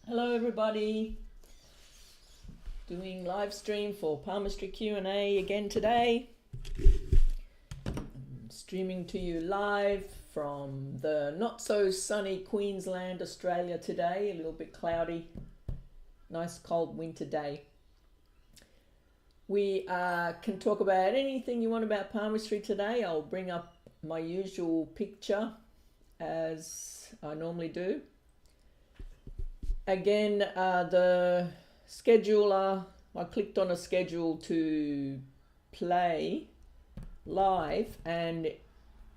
Hello everybody, doing live stream for Palmistry Q&A again today. I'm streaming to you live from the not so sunny Queensland, Australia today, a little bit cloudy, nice cold winter day. We can talk about anything you want about palmistry today. I'll bring up my usual picture as I normally do. Again, the scheduler, I clicked on a schedule to play live and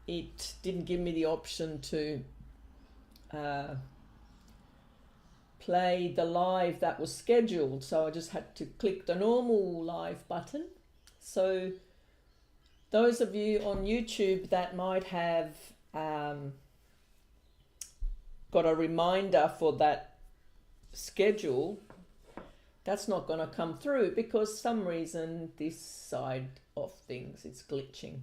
it didn't give me the option to play the live that was scheduled, so I just had to click the normal live button. So those of you on YouTube that might have got a reminder for that schedule, that's not going to come through because some reason this side of things is glitching.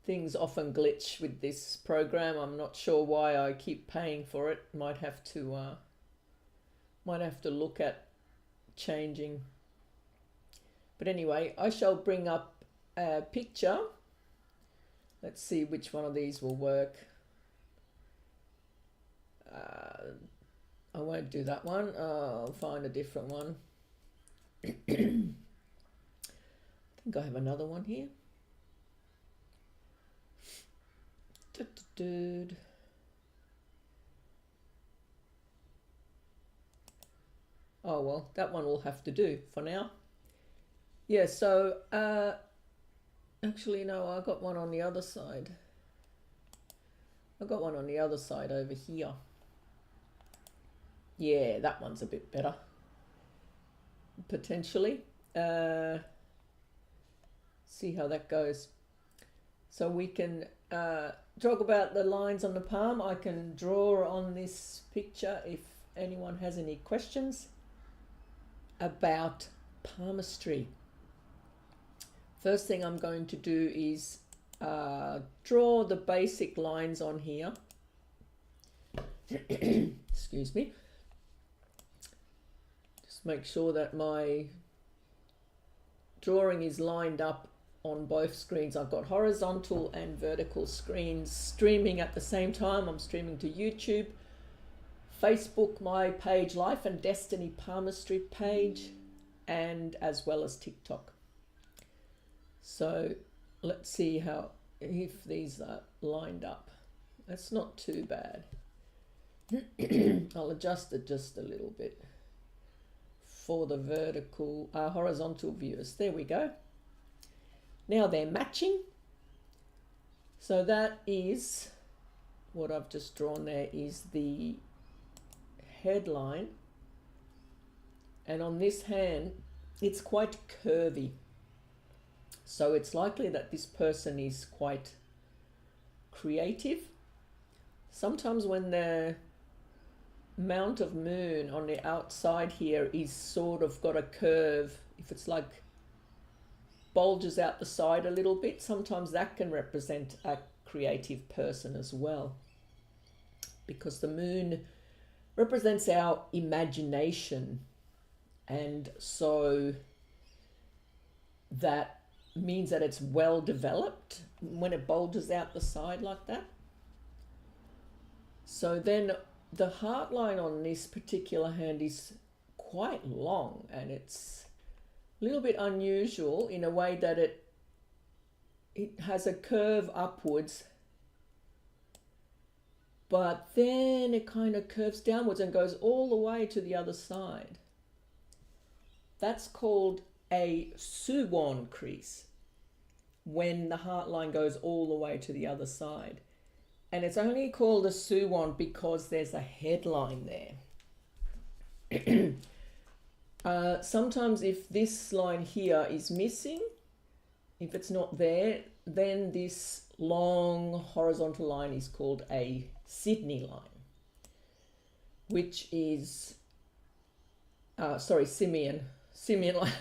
Things often glitch with this program. I'm not sure why I keep paying for it. Might have to look at changing. But anyway, I shall bring up a picture. Let's see which one of these will work. I won't do that one. I'll find a different one. I think I have another one here. Oh well, that one will have to do for now. Yeah, so actually no, I got one on the other side. I got one on the other side over here. Yeah, that one's a bit better, potentially. See how that goes. So we can talk about the lines on the palm. I can draw on this picture if anyone has any questions about palmistry. First thing I'm going to do is draw the basic lines on here. Excuse me. Make sure that my drawing is lined up on both screens. I've got horizontal and vertical screens streaming at the same time. I'm streaming to YouTube, Facebook, my page, Life and Destiny Palmistry page, and as well as TikTok. So let's see if these are lined up. That's not too bad. I'll adjust it just a little bit for the horizontal viewers. There we go. Now they're matching. So that is what I've just drawn there is the headline. And on this hand, it's quite curvy. So it's likely that this person is quite creative. Sometimes when the amount of moon on the outside here is sort of got a curve, if it's like bulges out the side a little bit, sometimes that can represent a creative person as well, because the moon represents our imagination, and so that means that it's well developed when it bulges out the side like that. So then the heart line on this particular hand is quite long, and it's a little bit unusual in a way that it has a curve upwards, but then it kind of curves downwards and goes all the way to the other side. That's called a Suwon crease, when the heart line goes all the way to the other side. And it's only called a Suwon because there's a headline there. Sometimes if this line here is missing, if it's not there, then this long horizontal line is called a Sydney line, which is, Simeon line.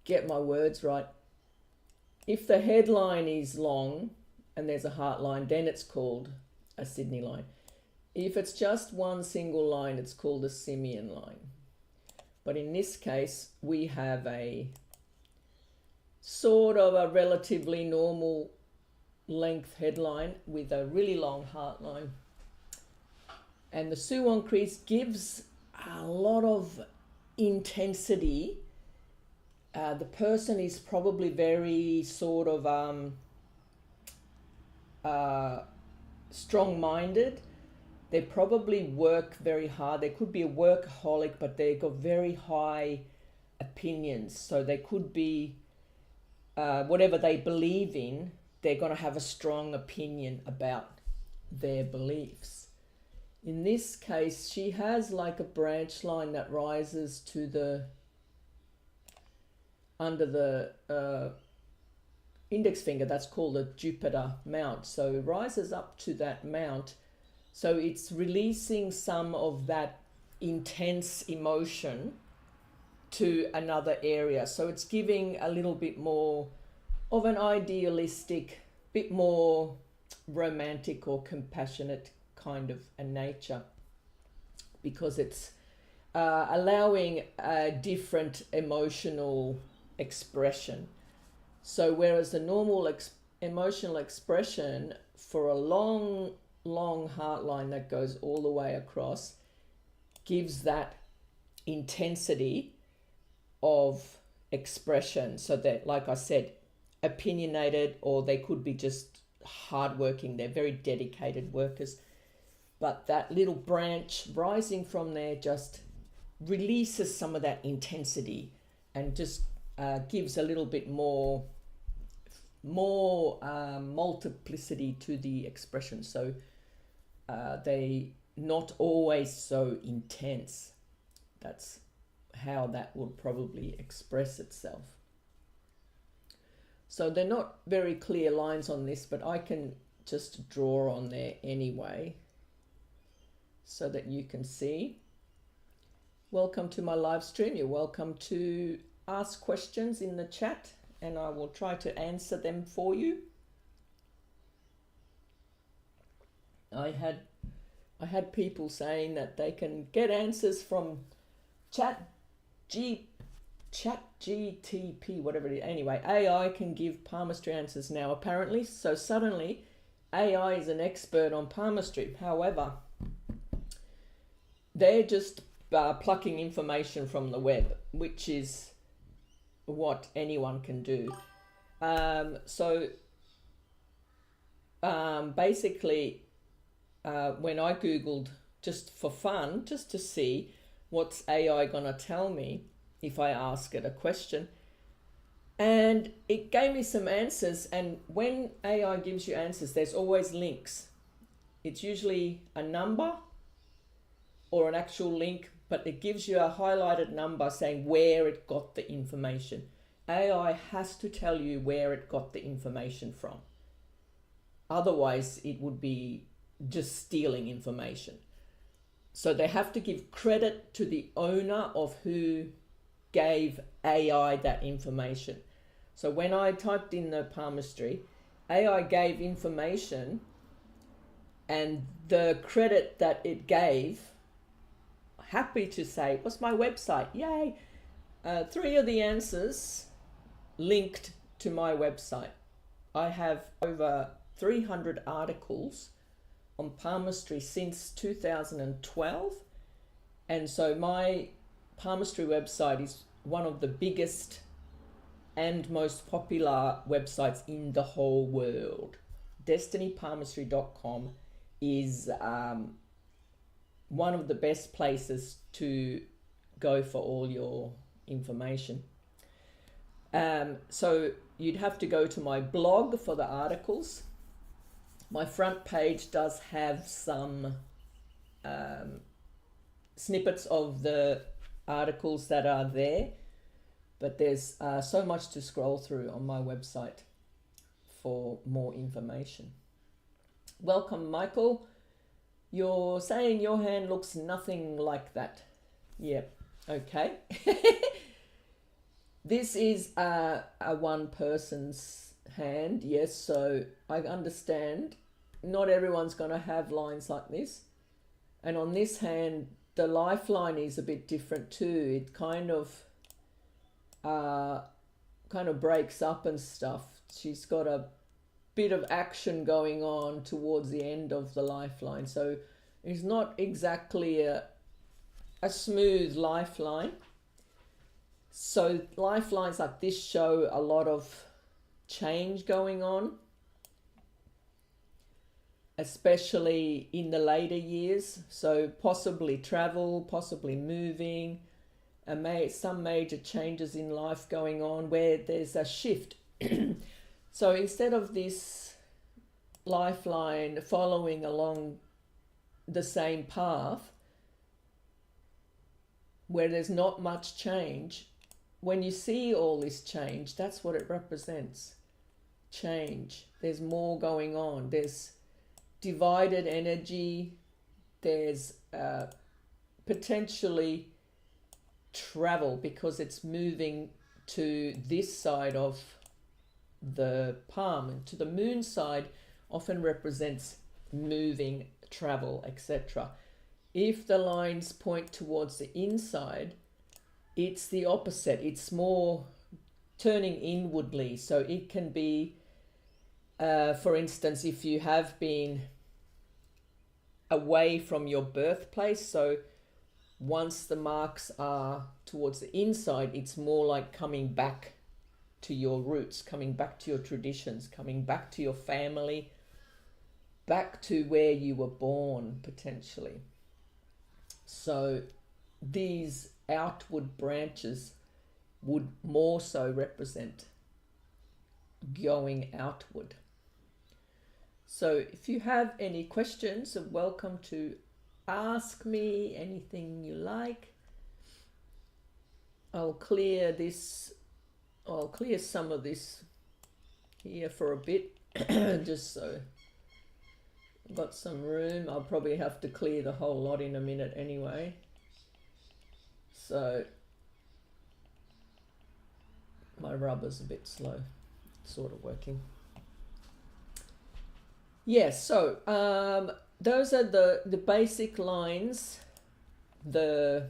Get my words right. If the headline is long and there's a heart line, then it's called a Sydney line. If it's just one single line, it's called a simian line. But in this case, we have a sort of a relatively normal length headline with a really long heart line. And the Suwon crease gives a lot of intensity. The person is probably very sort of strong-minded. They probably work very hard. They could be a workaholic, but they've got very high opinions. So they could be, whatever they believe in, they're going to have a strong opinion about their beliefs. In this case, she has like a branch line that rises to the, under the index finger. That's called a Jupiter mount. So it rises up to that mount. So it's releasing some of that intense emotion to another area. So it's giving a little bit more of an idealistic, bit more romantic or compassionate kind of a nature, because it's allowing a different emotional expression. So whereas the normal emotional expression for a long heart line that goes all the way across gives that intensity of expression, so that, like I said, opinionated, or they could be just hardworking, they're very dedicated workers, but that little branch rising from there just releases some of that intensity and just gives a little bit more multiplicity to the expression. So they not always so intense. That's how that will probably express itself. So they're not very clear lines on this, but I can just draw on there anyway so that you can see. Welcome to my live stream. You're welcome to ask questions in the chat and I will try to answer them for you. I had people saying that they can get answers from chat GTP, whatever it is. Anyway, AI can give palmistry answers now apparently. So suddenly AI is an expert on palmistry. However, they're just plucking information from the web, which is what anyone can do. Basically, when I Googled just for fun, just to see what's AI gonna tell me if I ask it a question, and it gave me some answers. And when AI gives you answers, there's always links. It's usually a number or an actual link, but it gives you a highlighted number saying where it got the information. AI has to tell you where it got the information from. Otherwise, it would be just stealing information. So they have to give credit to the owner of who gave AI that information. So when I typed in the palmistry, AI gave information, and the credit that it gave, happy to say, was my website. Yay! 3 of the answers linked to my website. I have over 300 articles on palmistry since 2012, and so my palmistry website is one of the biggest and most popular websites in the whole world. destinypalmistry.com is one of the best places to go for all your information. So you'd have to go to my blog for the articles. My front page does have some snippets of the articles that are there, but there's so much to scroll through on my website for more information. Welcome, Michael. You're saying your hand looks nothing like that. Yep, okay. This is a one person's hand, yes, so I understand not everyone's going to have lines like this. And on this hand, the lifeline is a bit different too. It uh, kind of breaks up and stuff. She's got a bit of action going on towards the end of the lifeline. So it's not exactly a smooth lifeline. So lifelines like this show a lot of change going on, especially in the later years. So possibly travel, possibly moving, some major changes in life going on where there's a shift. So instead of this lifeline following along the same path where there's not much change, when you see all this change, that's what it represents. Change. There's more going on. There's divided energy. There's potentially travel because it's moving to this side of the palm, and to the moon side often represents moving, travel, etc. If the lines point towards the inside, it's the opposite. It's more turning inwardly. So it can be, for instance, if you have been away from your birthplace, so once the marks are towards the inside, it's more like coming back to your roots, coming back to your traditions, coming back to your family, back to where you were born potentially. So these outward branches would more so represent going outward. So if you have any questions, you're welcome to ask me anything you like. I'll clear some of this here for a bit, just so I've got some room. I'll probably have to clear the whole lot in a minute anyway. So my rubber's a bit slow, sort of working. Yes, so those are the basic lines: the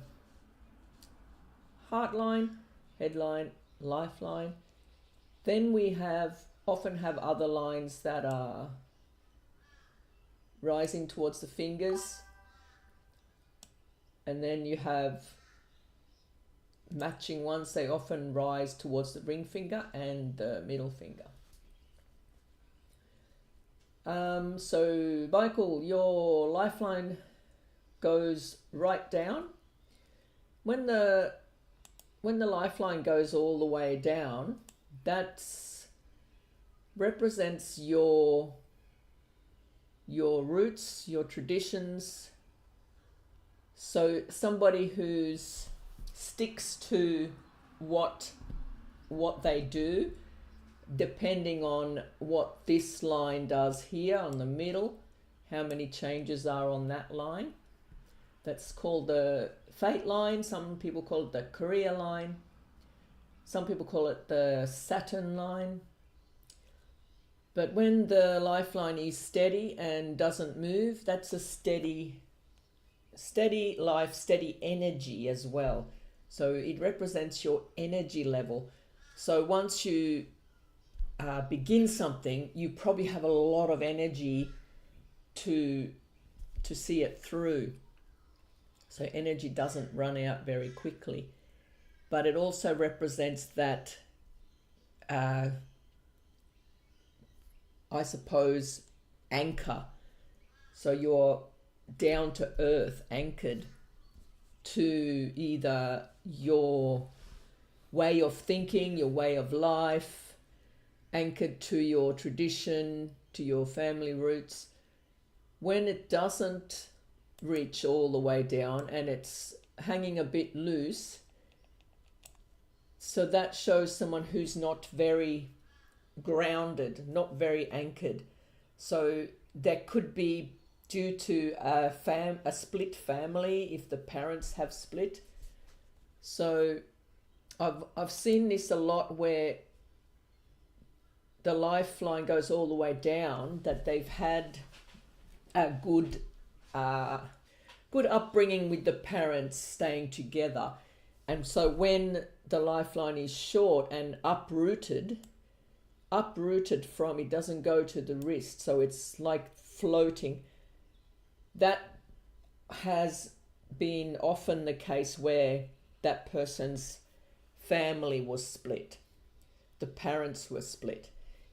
heart line, headline, lifeline. Then we often have other lines that are rising towards the fingers, and then you have matching ones. They often rise towards the ring finger and the middle finger. So Michael, your lifeline goes right down. When the lifeline goes all the way down, that represents your roots, your traditions. So somebody who's sticks to what they do, depending on what this line does here on the middle, how many changes are on that line. That's called the fate line. Some people call it the career line. Some people call it the Saturn line. But when the lifeline is steady and doesn't move, that's a steady life, steady energy as well. So it represents your energy level. So once you begin something, you probably have a lot of energy to see it through. So energy doesn't run out very quickly. But it also represents that, I suppose, anchor. So you're down to earth, anchored to either your way of thinking, your way of life, anchored to your tradition, to your family roots. When it doesn't reach all the way down and it's hanging a bit loose, so that shows someone who's not very grounded, not very anchored. So that could be due to a split family, if the parents have split. So I've seen this a lot where the lifeline goes all the way down, that they've had a good good upbringing with the parents staying together. And so when the lifeline is short and uprooted from, it doesn't go to the wrist, so it's like floating. That has been often the case where that person's family was split, the parents were split.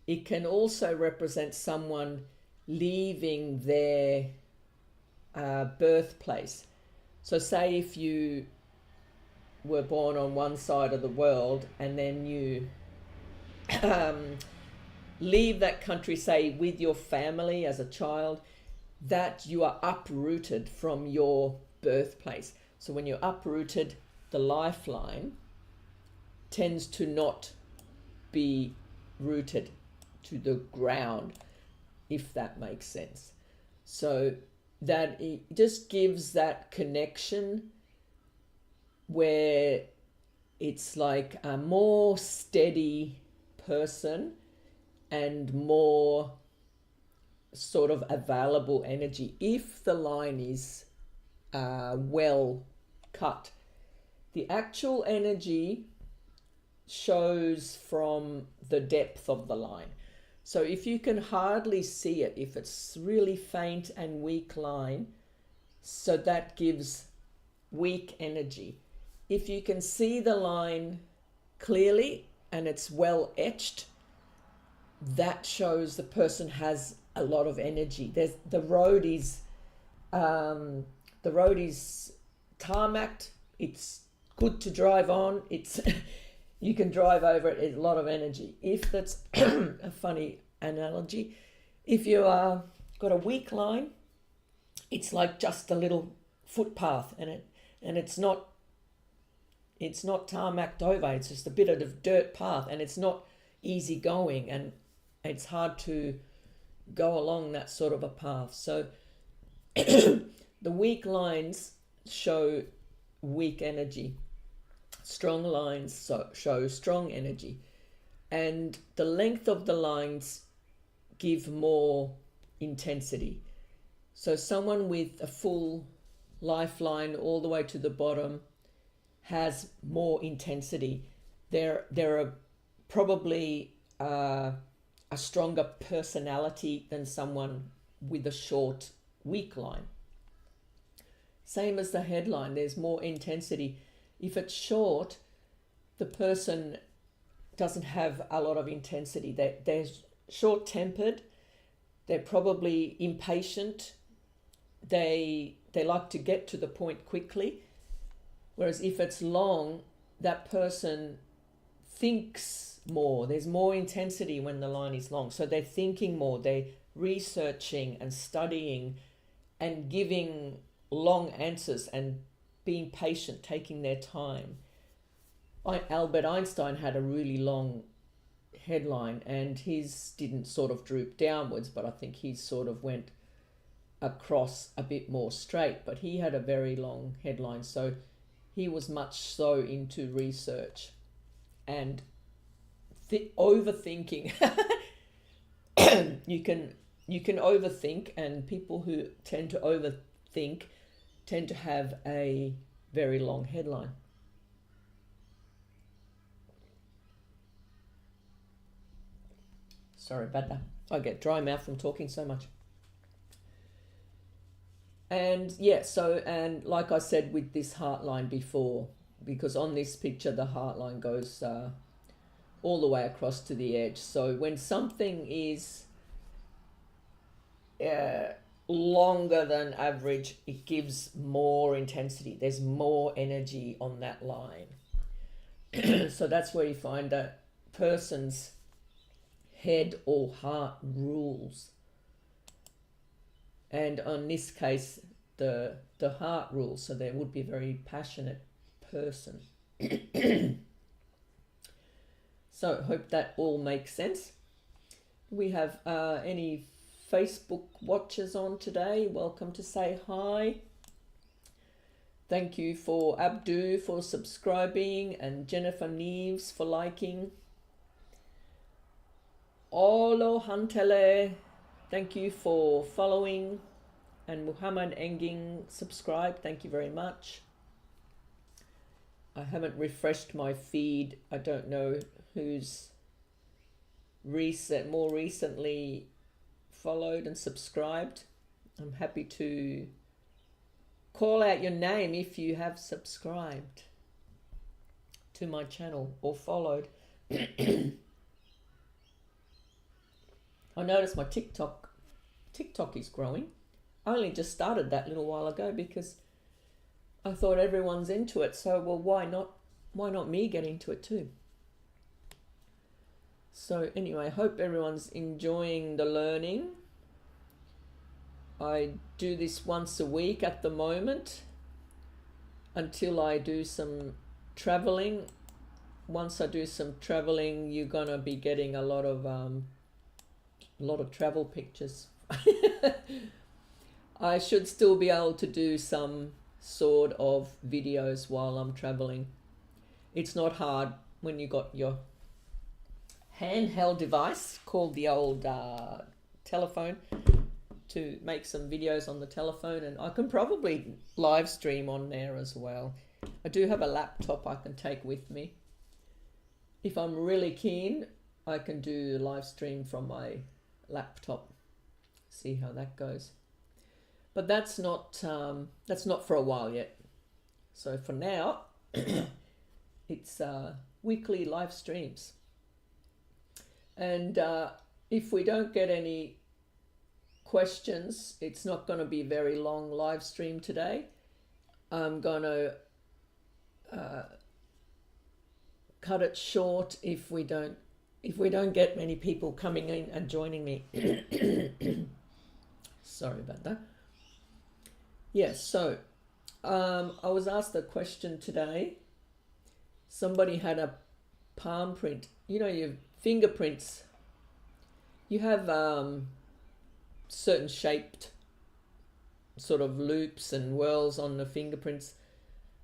It can also represent someone leaving their birthplace. So say if you were born on one side of the world and then you leave that country, say with your family as a child, that you are uprooted from your birthplace. So when you're uprooted, the lifeline tends to not be rooted to the ground, if that makes sense. So that it just gives that connection where it's like a more steady person and more sort of available energy if the line is well cut. The actual energy shows from the depth of the line. So if you can hardly see it, if it's really faint and weak line, so that gives weak energy. If you can see the line clearly and it's well etched, that shows the person has a lot of energy. The road is tarmacked. It's good to drive on. It's you can drive over it. It's a lot of energy. If that's a funny analogy, if you got a weak line, it's like just a little footpath, and it's not tarmacked over. It's just a bit of a dirt path, and it's not easy going, and it's hard to go along that sort of a path. So the weak lines show weak energy. Strong lines show strong energy. And the length of the lines give more intensity. So someone with a full lifeline all the way to the bottom has more intensity. They're probably a stronger personality than someone with a short, weak line. Same as the headline, there's more intensity. If it's short, the person doesn't have a lot of intensity. They're short-tempered. They're probably impatient. They like to get to the point quickly. Whereas if it's long, that person thinks more. There's more intensity when the line is long. So they're thinking more. They're researching and studying and giving long answers and being patient, taking their time. Albert Einstein had a really long headline, and his didn't sort of droop downwards, but I think his sort of went across a bit more straight, but he had a very long headline. So he was much so into research and overthinking. You can overthink, and people who tend to overthink tend to have a very long headline. Sorry about that. I get dry mouth from talking so much. And yeah, so, and like I said with this heart line before, because on this picture the heart line goes all the way across to the edge. So when something is longer than average, it gives more intensity. There's more energy on that line. So that's where you find a person's head or heart rules. And on this case, the heart rules, so there would be a very passionate person. So hope that all makes sense. We have any Facebook watchers on today. Welcome to say hi. Thank you for Abdu for subscribing and Jennifer Neves for liking. Olo Hantele, thank you for following. And Muhammad Enging subscribed. Thank you very much. I haven't refreshed my feed. I don't know who's more recently followed and subscribed. I'm happy to call out your name if you have subscribed to my channel or followed. I noticed my TikTok is growing. I only just started that a little while ago because I thought everyone's into it, so well, why not me get into it too? So anyway, I hope everyone's enjoying the learning. I do this once a week at the moment until I do some traveling. Once I do some traveling, you're gonna be getting a lot of travel pictures. I should still be able to do some sort of videos while I'm traveling. It's not hard when you got your handheld device called the old telephone to make some videos on the telephone, and I can probably live stream on there as well. I do have a laptop I can take with me. If I'm really keen, I can do a live stream from my laptop. See how that goes. But that's not for a while yet. So for now, it's weekly live streams. And if we don't get any questions, it's not going to be a very long live stream today. I'm going to cut it short if we don't get many people coming in and joining me. Sorry about that. Yes, so I was asked a question today. Somebody had a palm print. You know, your fingerprints, you have certain shaped sort of loops and whirls on the fingerprints.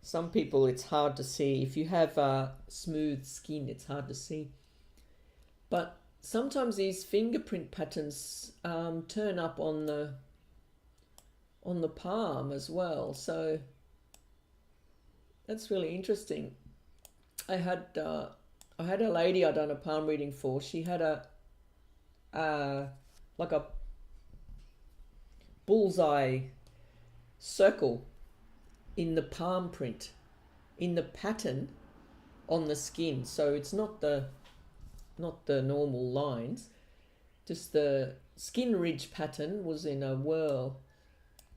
Some people, it's hard to see. If you have smooth skin, it's hard to see. But sometimes these fingerprint patterns turn up on the palm as well. So that's really interesting. I had a lady I done a palm reading for. She had like a bullseye circle in the palm print, in the pattern on the skin. So it's not the normal lines, just the skin ridge pattern was in a whirl.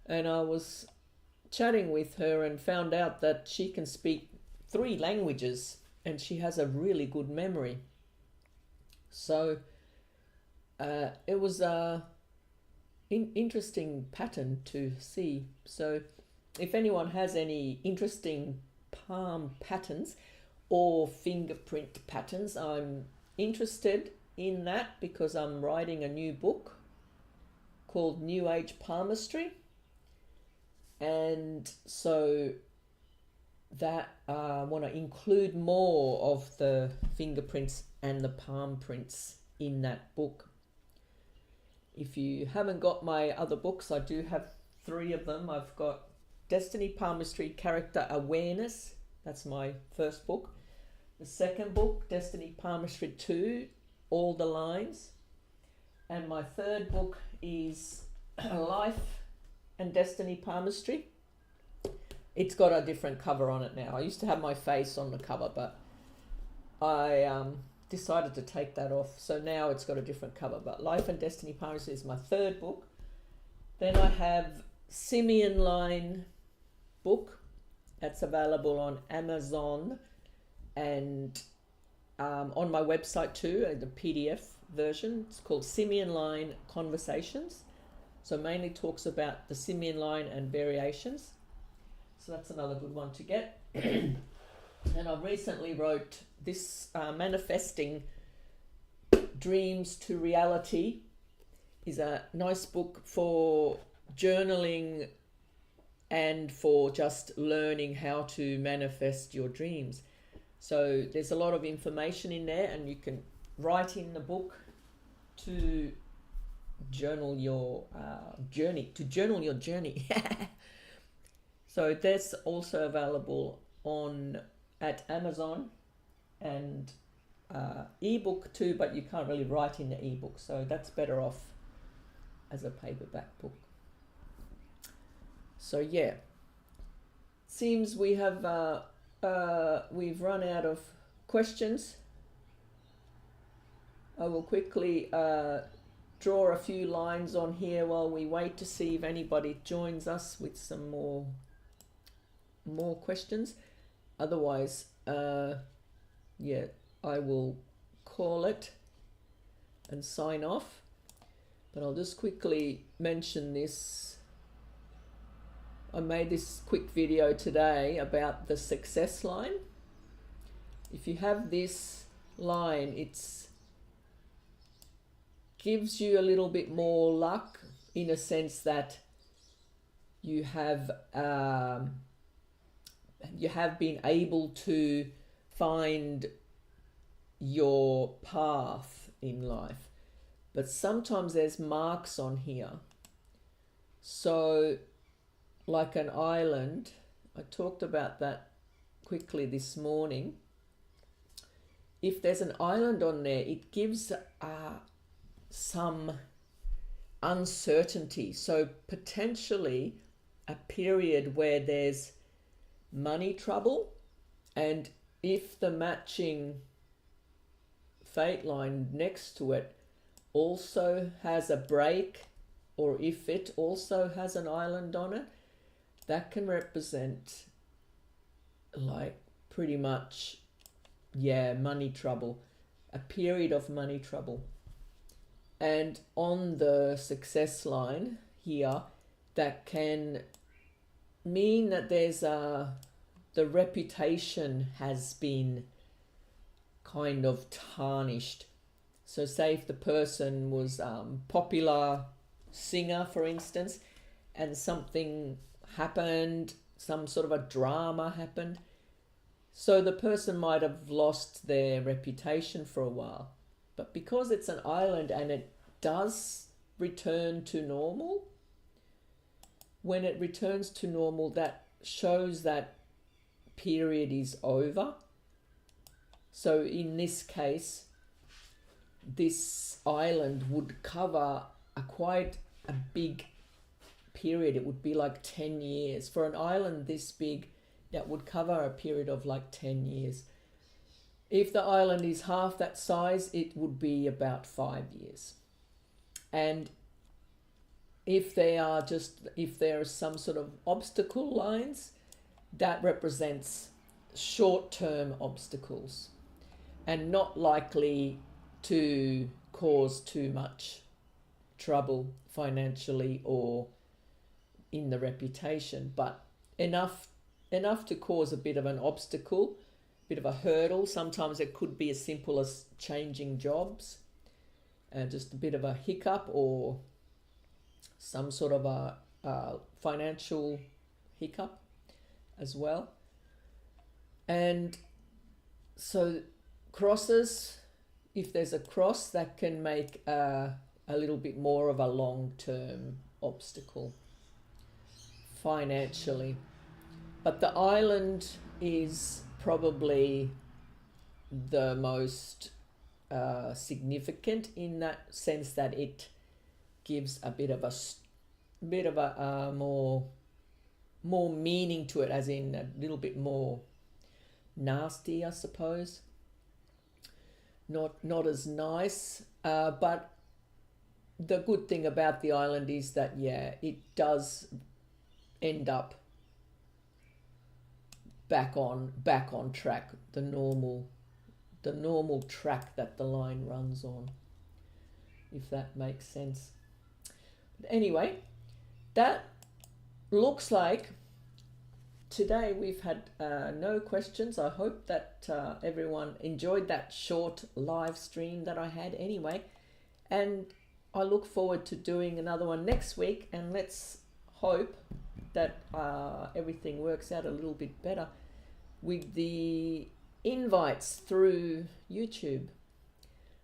And I was chatting with her and found out that she can speak 3 languages and she has a really good memory. So it was a interesting pattern to see. So if anyone has any interesting palm patterns or fingerprint patterns, I'm interested in that because I'm writing a new book called New Age Palmistry. And so that I want to include more of the fingerprints and the palm prints in that book. If you haven't got my other books, I do have 3 of them. I've got Destiny Palmistry Character Awareness. That's my first book. The second book, Destiny Palmistry 2, All the Lines. And my third book is Life and Destiny Palmistry. It's got a different cover on it now. I used to have my face on the cover, but I decided to take that off. So now it's got a different cover. But Life and Destiny Palmistry is my third book. Then I have Simian Line book. That's available on Amazon and on my website too, the PDF version. It's called Simian Line Conversations. So mainly talks about the Simian line and variations. So that's another good one to get. And I recently wrote this Manifesting Dreams to Reality is a nice book for journaling and for just learning how to manifest your dreams. So there's a lot of information in there and you can write in the book to journal your journey. So that's also available on at Amazon and ebook too, but you can't really write in the ebook, so that's better off as a paperback book. So yeah, seems we have we've run out of questions. I will quickly draw a few lines on here while we wait to see if anybody joins us with some more questions. Otherwise, yeah, I will call it and sign off. But I'll just quickly mention this. I made this quick video today about the success line. If you have this line, it's gives you a little bit more luck in a sense that you have been able to find your path in life. But sometimes there's marks on here. So like an island, I talked about that quickly this morning. If there's an island on there, it gives some uncertainty. So potentially a period where there's money trouble, and if the matching fate line next to it also has a break, or if it also has an island on it, that can represent like pretty much, yeah, money trouble, a period of money trouble. And on the success line here, that can mean that there's the reputation has been kind of tarnished. So say if the person was popular singer, for instance, and something happened, some sort of a drama happened, so the person might have lost their reputation for a while. But because it's an island and it does return to normal, when it returns to normal, that shows that period is over. So in this case, this island would cover quite a big period. It would be like 10 years. For an island this big, that would cover a period of like 10 years. If the island is half that size, it would be about 5 years. And if there are some sort of obstacle lines, that represents short-term obstacles and not likely to cause too much trouble financially or in the reputation, but enough to cause a bit of an obstacle, a bit of a hurdle. Sometimes it could be as simple as changing jobs, just a bit of a hiccup, or some sort of a financial hiccup as well. And so crosses, if there's a cross, that can make a little bit more of a long-term obstacle financially. But the island is probably the most significant in that sense, that it gives a bit of a more meaning to it, as in a little bit more nasty, I suppose. Not as nice, but the good thing about the island is that, yeah, it does end up back on track, the normal track that the line runs on, if that makes sense. But anyway, that looks like today we've had no questions. I hope that everyone enjoyed that short live stream that I had anyway, and I look forward to doing another one next week, and let's hope that everything works out a little bit better with the invites through YouTube.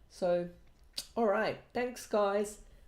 So, all right, thanks guys.